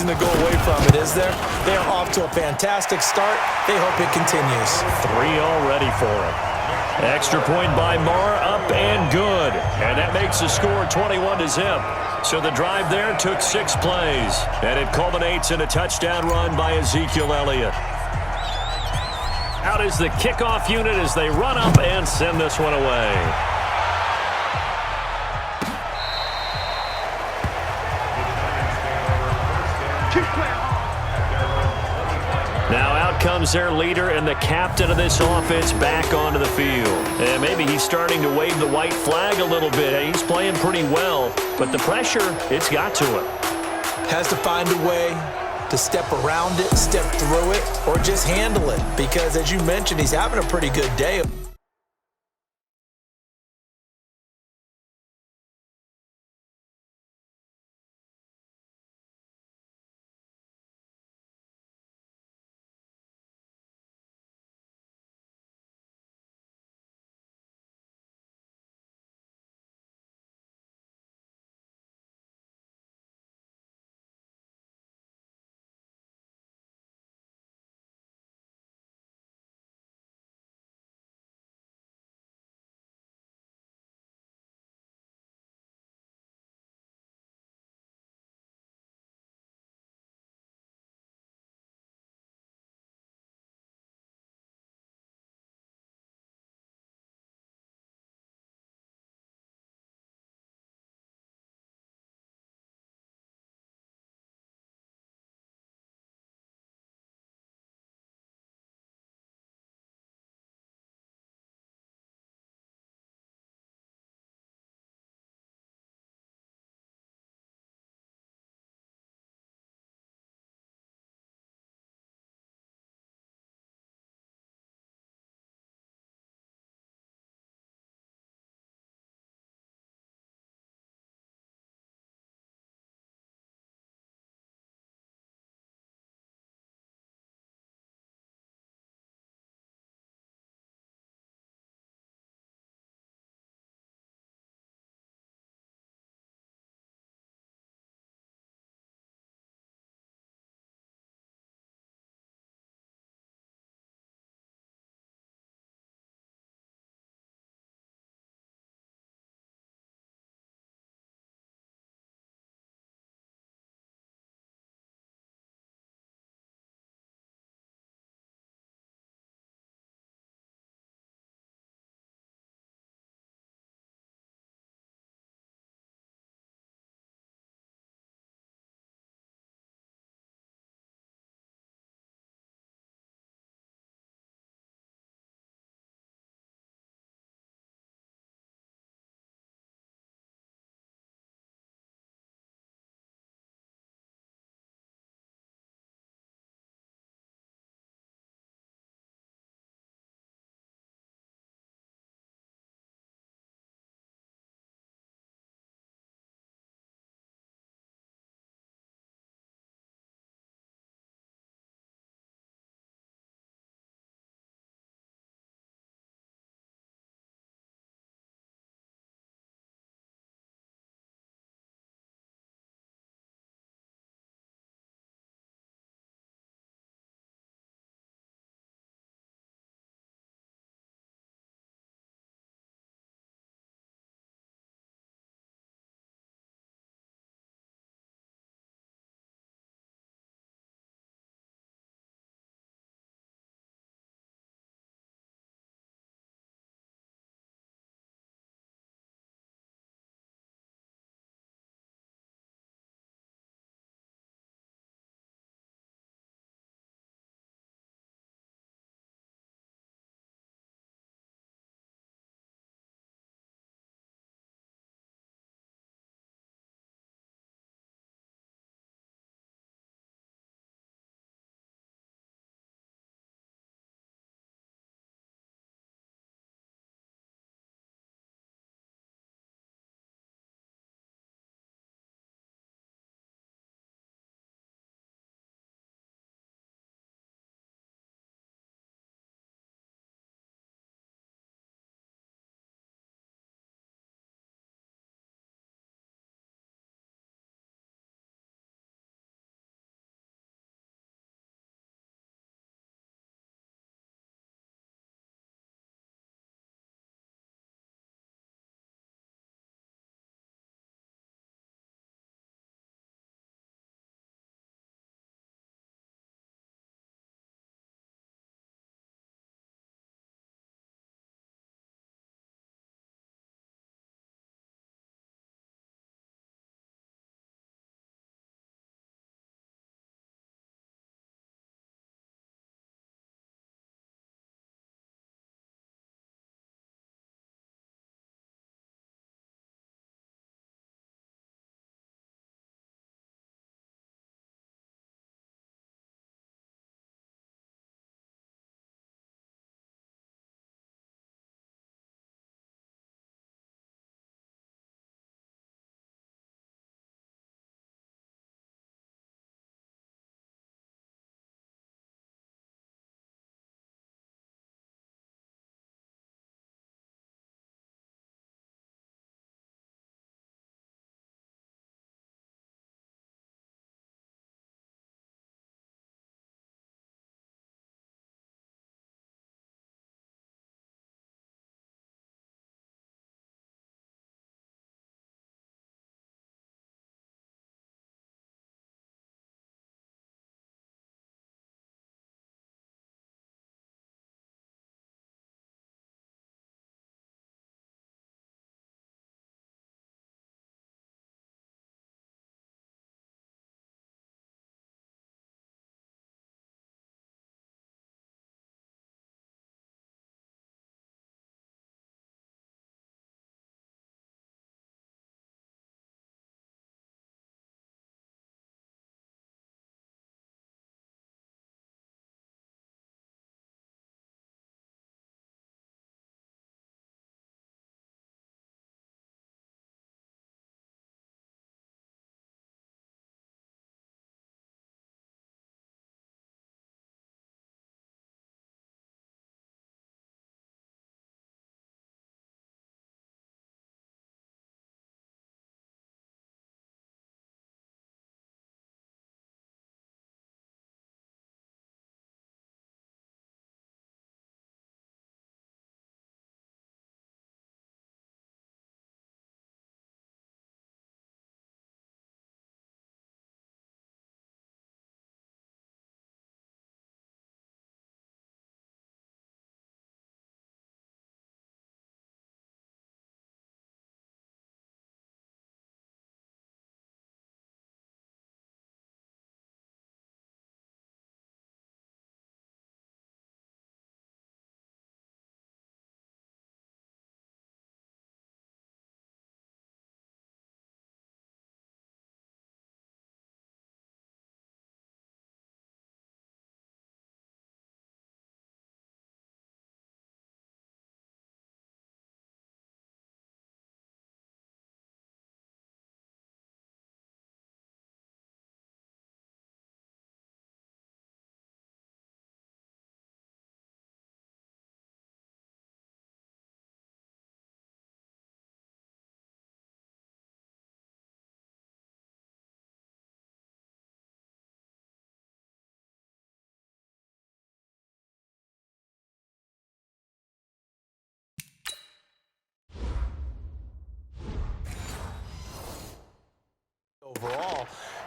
reason to go away from it, is there? They are off to a fantastic start. They hope it continues. 3 already for him. Extra point by Marr, up and good. And that makes the score 21-zip. So the drive there took 6 plays. And it culminates in a touchdown run by Ezekiel Elliott. Out is the kickoff unit as they run up and send this one away. Now out comes their leader and the captain of this offense back onto the field. And maybe he's starting to wave the white flag a little bit. He's playing pretty well, but the pressure, it's got to him. Has to find a way to step around it, step through it, or just handle it. Because as you mentioned, he's having a pretty good day.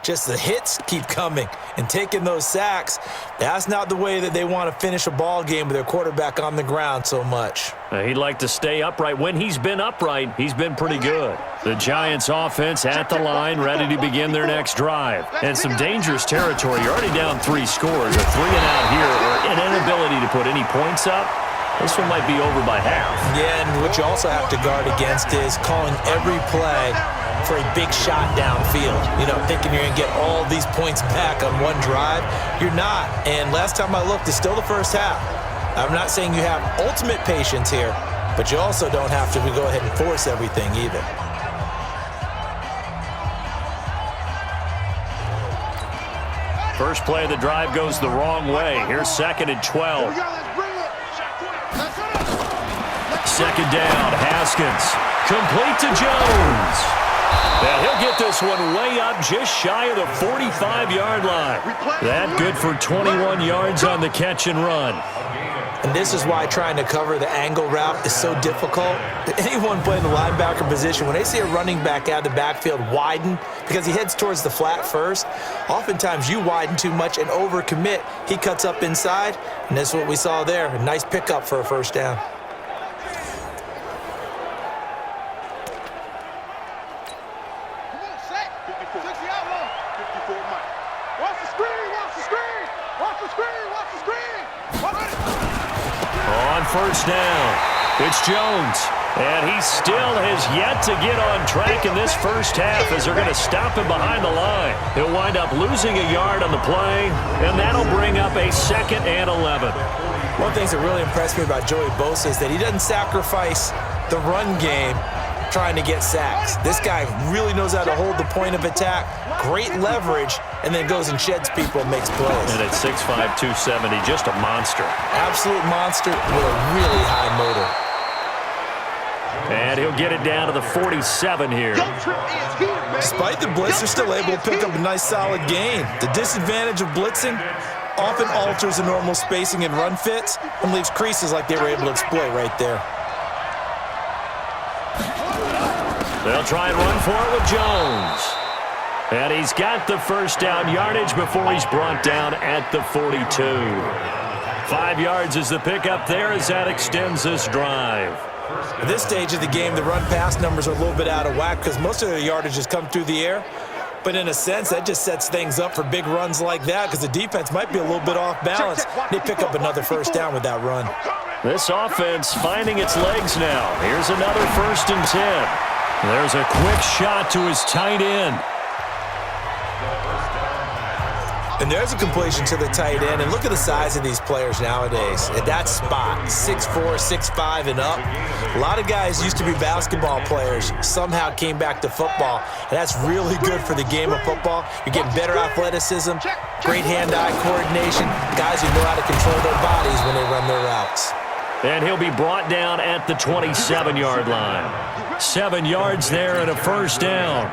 Just the hits keep coming and taking those sacks. That's not the way that they want to finish a ball game with their quarterback on the ground so much. He'd like to stay upright. When he's been upright, he's been pretty good. The Giants offense at the line, ready to begin their next drive. And some dangerous territory. You're already down 3 scores. A 3-and-out here, or an inability to put any points up. This one might be over by half. Yeah, and what you also have to guard against is calling every play for a big shot downfield. You know, thinking you're going to get all these points back on one drive. You're not. And last time I looked, it's still the first half. I'm not saying you have ultimate patience here, but you also don't have to go ahead and force everything either. First play of the drive goes the wrong way. Here's 2nd and 12. Second down, Haskins. Complete to Jones. And he'll get this one way up just shy of the 45-yard line. That good for 21 yards on the catch and run. And this is why trying to cover the angle route is so difficult. Anyone playing the linebacker position, when they see a running back out of the backfield widen because he heads towards the flat first, oftentimes you widen too much and overcommit. He cuts up inside, and that's what we saw there. A nice pickup for a first down. On first down, it's Jones. And he still has yet to get on track in this first half as they're going to stop him behind the line. He'll wind up losing a yard on the play, and that'll bring up a 2nd and 11. One of the things that really impressed me about Joey Bosa is that he doesn't sacrifice the run game trying to get sacks. This guy really knows how to hold the point of attack, great leverage, and then goes and sheds people and makes plays. And at 6'5", 270, just a monster. Absolute monster with a really high motor. And he'll get it down to the 47 here. Despite the blitz, they're still able to pick up a nice solid gain. The disadvantage of blitzing often alters the normal spacing and run fits and leaves creases like they were able to exploit right there. They'll try and run for it with Jones. And he's got the first down yardage before he's brought down at the 42. 5 yards is the pickup there as that extends this drive. At this stage of the game, the run-pass numbers are a little bit out of whack because most of their yardage has come through the air. But in a sense, that just sets things up for big runs like that because the defense might be a little bit off balance. They pick up another first down with that run. This offense finding its legs now. Here's another 1st and 10. There's a quick shot to his tight end. And there's a completion to the tight end. And look at the size of these players nowadays. At that spot, 6'4", 6'5", and up. A lot of guys used to be basketball players, somehow came back to football. And that's really good for the game of football. You're getting better athleticism, great hand-eye coordination, guys who know how to control their bodies when they run their routes. And he'll be brought down at the 27-yard line. 7 yards there and a first down.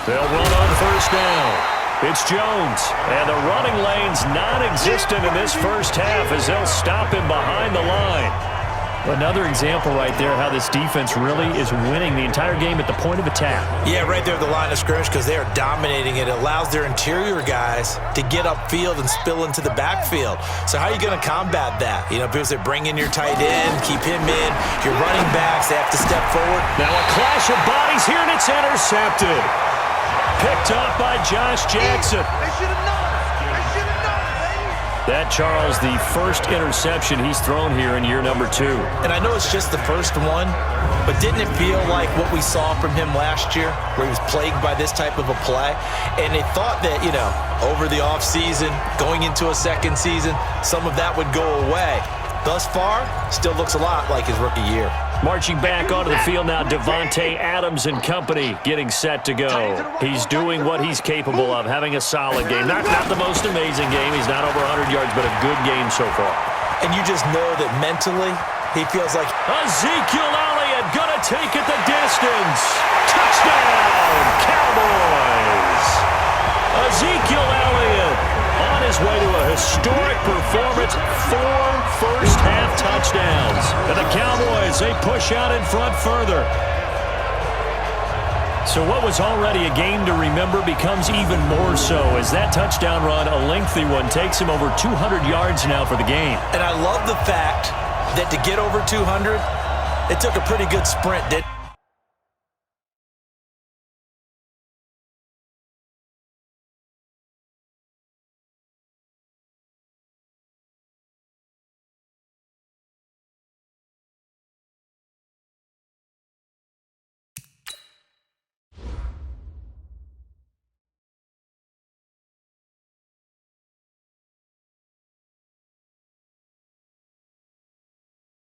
They'll run on first down. It's Jones. And the running lane's non-existent in this first half as they'll stop him behind the line. Another example right there how this defense really is winning the entire game at the point of attack. Yeah, right there at the line of scrimmage because they are dominating it. It allows their interior guys to get upfield and spill into the backfield. So how are you going to combat that? You know, because they bring in your tight end, keep him in. Your running backs, they have to step forward. Now a clash of bodies here, and it's intercepted. Picked up by Josh Jackson. They should have known. They should have known, baby. That, Charles, the first interception he's thrown here in year number 2. And I know it's just the first one, but didn't it feel like what we saw from him last year where he was plagued by this type of a play? And they thought that, you know, over the offseason, going into a second season, some of that would go away. Thus far, still looks a lot like his rookie year. Marching back onto the field now, Devontae Adams and company getting set to go. He's doing what he's capable of, having a solid game. Not the most amazing game. He's not over 100 yards, but a good game so far. And you just know that mentally, he feels like Ezekiel Elliott gonna take it the distance. Touchdown, Cowboys! Ezekiel Elliott on his way to a historic performance, 4 first-half touchdowns. And the Cowboys, they push out in front further. So what was already a game to remember becomes even more so as that touchdown run, a lengthy one, takes him over 200 yards now for the game. And I love the fact that to get over 200, it took a pretty good sprint, didn't it?